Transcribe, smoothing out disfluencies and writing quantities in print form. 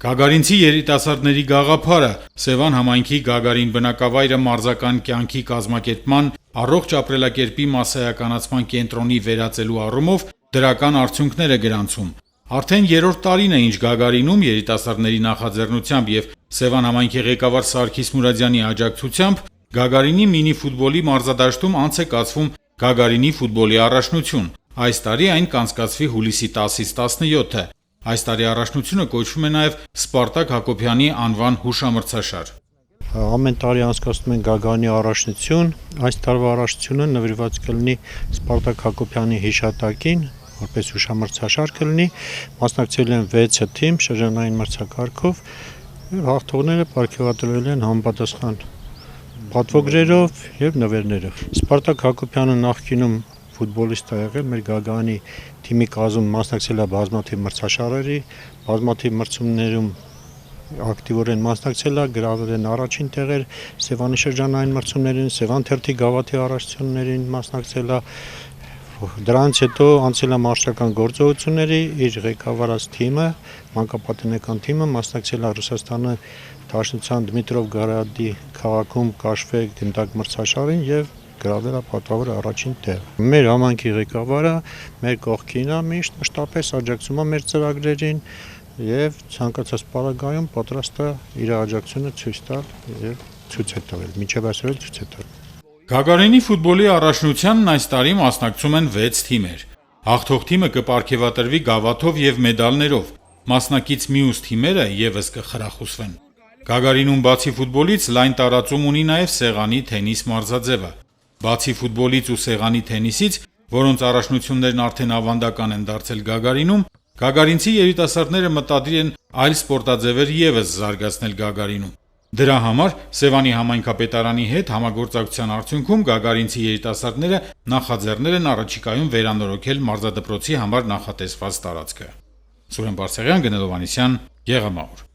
Գագարինցի երիտասարդների գաղափարը, Սևան համայնքի Գագարին բնակավայրը մարզական կյանքի կազմակերպման, առողջ ապրելակերպի մասսայականացման կենտրոնի վերածելու առումով դրական արդյունքներ է գրանցում։ Արդեն 3-րդ տարին է, ինչ Գագարինում երիտասարդների նախաձեռնությամբ եւ Սևան համայնքի ղեկավար Սարգիս Մուրադյանի աջակցությամբ Գագարինի մինի ֆուտբոլի մարզադաշտում անց է կացվում Գագարինի ֆուտբոլի առաջնություն։ Այս տարի այն կանցկացվի հուլիսի 10-ից 17-ը։ Այս տարի առաջնությունը կոչվում է նաև Սպարտակ Հակոբյանի անվան հուշամրցաշար։ Ամեն տարի անցկացնում են Գագարինի առաջնություն, այս տարվա առաջնությունը նվիրված կլինի Սպարտակ Հակոբյանի հիշատակին, որպես հուշամրցաշար կլինի, մասնակցել են 6 թիմ շրջանային մրցակարգով, հաղթողները պարգևատրվել են համապատասխան պատվոգրերով եւ նվերներով։ Սպարտակ Հակոբյանը նախկինում ֆուտբոլիստ է եղել, մեր Գագարինի թիմի կազմում մասնակցել է բազմաթիվ մրցաշարերի, բազմաթիվ մրցումներում ակտիվորեն մասնակցել է, գրավել են առաջին տեղեր Սևանի շրջանային մրցումներին, Սևան թերթի գավաթի առաջնություններին մասնակցել է, դրանից հետո անցել է մարշչական գործողությունների, իր ղեկավարած թիմը, մանկապատենեկան թիմը մասնակցել է Ռուսաստանի Դաշնության Դմիտրովգրադի քաղաքում Կաշվե գնդակ մրցաշարին եւ գրավել է պատվավոր առաջին տեղ։ Մեր համայնքի ղեկավարը մեր կողքին է, միշտ մշտապես աջակցում է մեր ծրագրերին եւ ցանկացած պարագայում պատրաստ է իր աջակցությունը ցույց տալ եւ ցույց է տվել, մինչեւ այսօր էլ ցույց է տվել։ Գագարինի ֆուտբոլի առաջնությանն այս տարի մասնակցում են 6 թիմեր։ Հաղթող թիմը կպարգևատրվի գավաթով եւ մեդալներով։ Մասնակից մյուս թիմերը եւս կխրախուսվեն։ Գագարինում բացի ֆուտբոլից լայն տարածում ունի նաեւ սեղանի թենիս մարզաձևը։ Բացի ֆուտբոլից ու սեղանի թենիսից, որոնց առաջնություններն արդեն ավանդական են դարձել Գագարինում, Գագարինցի երիտասարդները մտադիր են այլ սպորտաձևեր եւս զարգացնել Գագարինում։ Դրա համար Սևանի համայնքապետարանի հետ համագործակցության արդյունքում Գագարինցի երիտասարդները նախաձեռնել են առաջիկայում վերանորոգել մարզադպրոցի համար նախատեսված տարածքը։ Սուրեն Բարսեղյան, Գնելովանեսյան, Եղամահոր։